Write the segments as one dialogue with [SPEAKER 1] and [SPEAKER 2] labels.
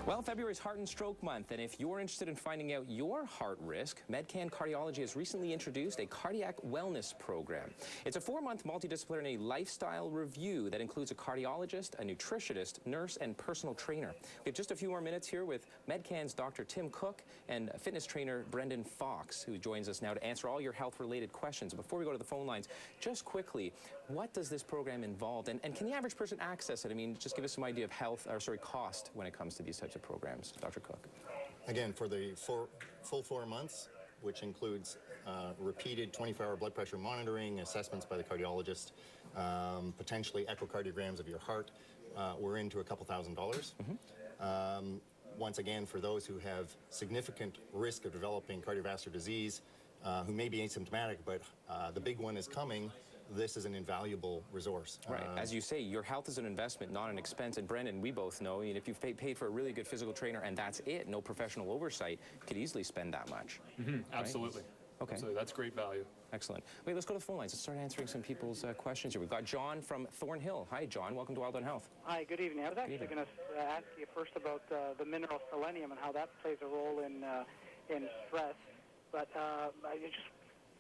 [SPEAKER 1] Well, February is Heart and Stroke Month, and if you're interested in finding out your heart risk, Medcan Cardiology has recently introduced a cardiac wellness program. It's a 4-month multidisciplinary lifestyle review that includes a cardiologist, a nutritionist, nurse, and personal trainer. We have just a few more minutes here with Medcan's Dr. Tim Cook and fitness trainer Brendan Fox, who joins us now to answer all your health-related questions. Before we go to the phone lines, just quickly, what does this program involve, and can the average person access it? I mean, just give us some idea of cost when it comes to these types of programs, Dr. Cook.
[SPEAKER 2] Again, for the full 4 months, which includes repeated 24-hour blood pressure monitoring, assessments by the cardiologist, potentially echocardiograms of your heart, we're into a couple $1,000s. Mm-hmm. Once again, for those who have significant risk of developing cardiovascular disease, who may be asymptomatic, but the big one is coming, this is an invaluable resource.
[SPEAKER 1] Right. As you say, your health is an investment, not an expense. And Brendan, we both know, if you've paid for a really good physical trainer and that's it, no professional oversight, you could easily spend that much.
[SPEAKER 3] Mm-hmm. Right? Absolutely.
[SPEAKER 1] Okay.
[SPEAKER 3] Absolutely. That's great value.
[SPEAKER 1] Excellent. Wait, let's go to the phone lines. Let's start answering some people's questions here. We've got John from Thornhill. Hi, John. Welcome to Wylde on Health.
[SPEAKER 4] Hi, good evening. I was actually going to ask you first about the mineral selenium and how that plays a role in stress. But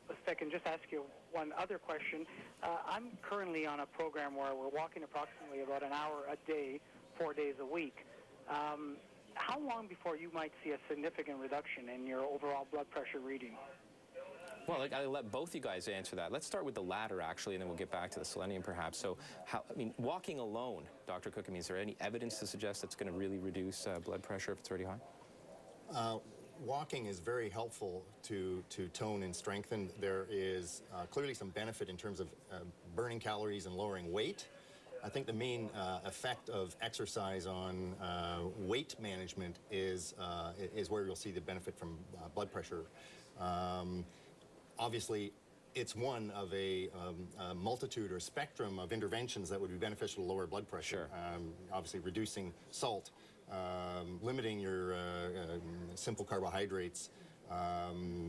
[SPEAKER 4] if I can just ask you one other question. I'm currently on a program where we're walking approximately about an hour a day, 4 days a week. How long before you might see a significant reduction in your overall blood pressure reading?
[SPEAKER 1] Well, I'll let both you guys answer that. Let's start with the latter, actually, and then we'll get back to the selenium, perhaps. So, walking alone, Dr. Cook, is there any evidence to suggest that's going to really reduce blood pressure if it's already high?
[SPEAKER 2] Walking is very helpful to tone and strengthen. There is clearly some benefit in terms of burning calories and lowering weight. I think the main effect of exercise on weight management is where you'll see the benefit from blood pressure. Obviously, it's one of a multitude or spectrum of interventions that would be beneficial to lower blood pressure.
[SPEAKER 1] Sure.
[SPEAKER 2] Obviously, reducing salt, limiting your simple carbohydrates,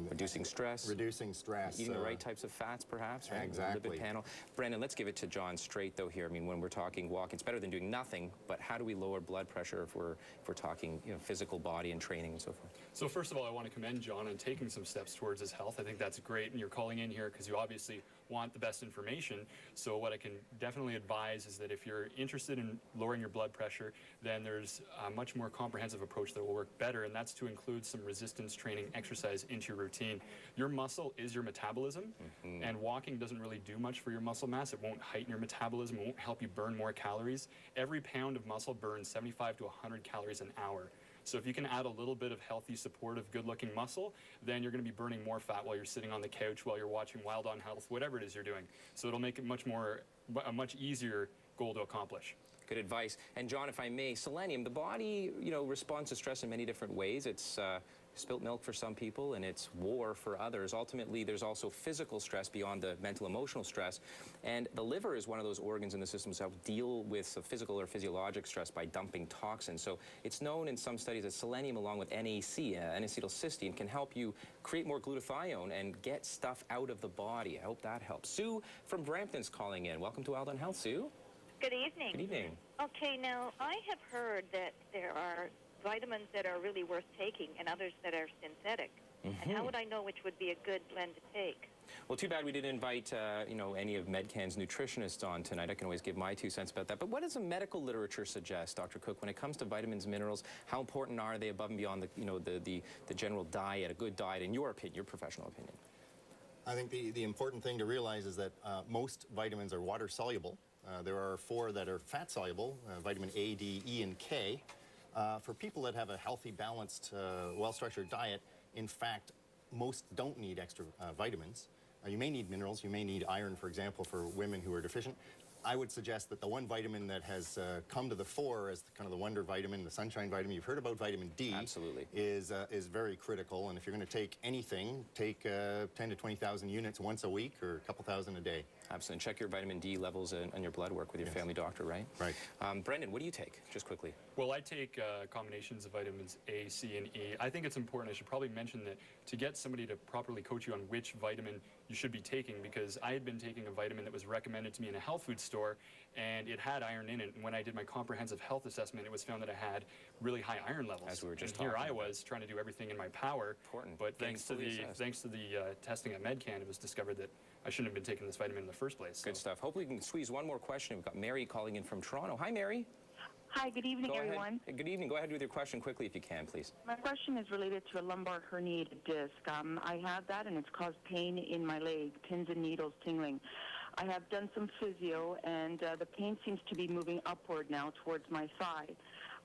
[SPEAKER 1] reducing stress, eating the right types of fats, perhaps, right?
[SPEAKER 2] Exactly.
[SPEAKER 1] The lipid panel. Brendan, let's give it to John straight though here. When we're talking walking, it's better than doing nothing. But how do we lower blood pressure if we're talking physical body and training and so forth?
[SPEAKER 3] So first of all, I want to commend John on taking some steps towards his health. I think that's great, and you're calling in here because you obviously want the best information. So what I can definitely advise is that if you're interested in lowering your blood pressure, then there's a much more comprehensive approach that will work better, and that's to include some resistance training exercise into your routine. Your muscle is your metabolism, mm-hmm. and walking doesn't really do much for your muscle mass. It won't heighten your metabolism, it won't help you burn more calories. Every pound of muscle burns 75 to 100 calories an hour. So if you can add a little bit of healthy, supportive, good-looking muscle, then you're going to be burning more fat while you're sitting on the couch, while you're watching Wylde on Health, whatever it is you're doing. So it'll make it a much easier goal to accomplish.
[SPEAKER 1] Good advice. And John, if I may, selenium, the body, responds to stress in many different ways. It's spilt milk for some people, and it's war for others. Ultimately, there's also physical stress beyond the mental, emotional stress. And the liver is one of those organs in the system that help deal with physical or physiologic stress by dumping toxins. So it's known in some studies that selenium, along with NAC, N-acetylcysteine, can help you create more glutathione and get stuff out of the body. I hope that helps. Sue from Brampton's calling in. Welcome to Wylde on Health, Sue.
[SPEAKER 5] Good evening.
[SPEAKER 1] Good evening.
[SPEAKER 5] Okay, now, I have heard that there are vitamins that are really worth taking and others that are synthetic. Mm-hmm. And how would I know which would be a good blend to take?
[SPEAKER 1] Well, too bad we didn't invite, any of Medcan's nutritionists on tonight. I can always give my 2 cents about that. But what does the medical literature suggest, Dr. Cook, when it comes to vitamins, minerals? How important are they above and beyond the general diet, a good diet, in your opinion, your professional opinion?
[SPEAKER 2] I think the important thing to realize is that most vitamins are water-soluble. There are 4 that are fat-soluble, vitamin A, D, E, and K. For people that have a healthy, balanced, well-structured diet, in fact, most don't need extra vitamins. You may need minerals. You may need iron, for example, for women who are deficient. I would suggest that the one vitamin that has come to the fore as kind of the wonder vitamin, the sunshine vitamin, you've heard about vitamin D.
[SPEAKER 1] Absolutely.
[SPEAKER 2] Is very critical. And if you're going to take anything, take 10 to 20,000 units once a week or a couple thousand a day.
[SPEAKER 1] Absolutely. And check your vitamin D levels and your blood work with your family doctor, right?
[SPEAKER 2] Right.
[SPEAKER 1] Brendan, what do you take, just quickly?
[SPEAKER 3] Well, I take combinations of vitamins A, C, and E. I think it's important. I should probably mention that to get somebody to properly coach you on which vitamin you should be taking, because I had been taking a vitamin that was recommended to me in a health food store, and it had iron in it. And when I did my comprehensive health assessment, it was found that I had really high iron levels.
[SPEAKER 1] As we were just
[SPEAKER 3] and here
[SPEAKER 1] talking
[SPEAKER 3] I
[SPEAKER 1] about.
[SPEAKER 3] was trying to do everything in my power.
[SPEAKER 1] Important.
[SPEAKER 3] But
[SPEAKER 1] Getting
[SPEAKER 3] thanks to
[SPEAKER 1] fully
[SPEAKER 3] the
[SPEAKER 1] assessed.
[SPEAKER 3] testing at MedCan, it was discovered that I shouldn't have been taking this vitamin in the first place.
[SPEAKER 1] Good stuff. Hopefully we can squeeze one more question. We've got Mary calling in from Toronto. Hi, Mary.
[SPEAKER 6] Hi, good evening,
[SPEAKER 1] Go
[SPEAKER 6] everyone.
[SPEAKER 1] ahead. Good evening. Go ahead with your question quickly if you can, please.
[SPEAKER 6] My question is related to a lumbar herniated disc. I have that, and it's caused pain in my leg, pins and needles, tingling. I have done some physio, and the pain seems to be moving upward now towards my thigh.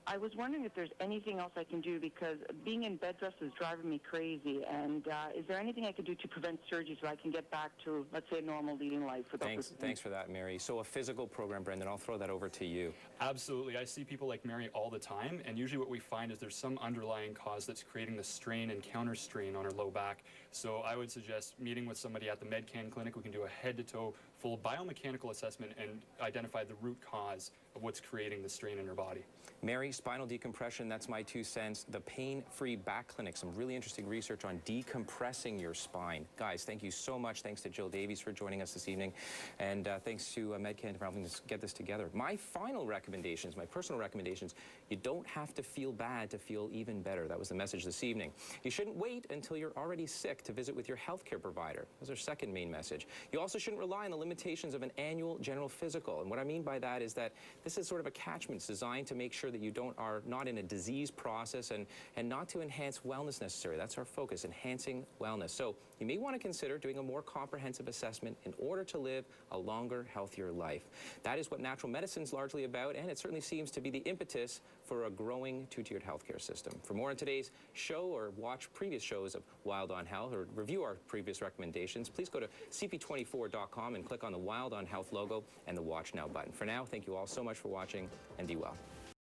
[SPEAKER 6] I was wondering if there's anything else I can do, because being in bed rest is driving me crazy. And is there anything I can do to prevent surgery so I can get back to, let's say, a normal leading life without this pain?
[SPEAKER 1] Thanks for that, Mary. So a physical program, Brendan, I'll throw that over to you.
[SPEAKER 3] Absolutely. I see people like Mary all the time, and usually what we find is there's some underlying cause that's creating the strain and counter strain on our low back. So I would suggest meeting with somebody at the MedCan clinic. We can do a head-to-toe full biomechanical assessment and identify the root cause of what's creating the strain in your body.
[SPEAKER 1] Mary, spinal decompression, that's my 2 cents. The Pain-Free Back Clinic, some really interesting research on decompressing your spine. Guys, thank you so much. Thanks to Jill Davies for joining us this evening. And thanks to MedCan for helping us get this together. My final recommendations, my personal recommendations, you don't have to feel bad to feel even better. That was the message this evening. You shouldn't wait until you're already sick to visit with your healthcare provider. That's our second main message. You also shouldn't rely on the limitations of an annual general physical. And what I mean by that is that this is sort of a catchment designed to make sure that you are not in a disease process and not to enhance wellness necessarily. That's our focus, enhancing wellness. So you may want to consider doing a more comprehensive assessment in order to live a longer, healthier life. That is what natural medicine is largely about, and it certainly seems to be the impetus for a growing two-tiered healthcare system. For more on today's show, or watch previous shows of Wylde on Health, or review our previous recommendations, please go to CP24.com and click on the Wylde on Health logo and the Watch Now button. For now, thank you all so much for watching, and be well.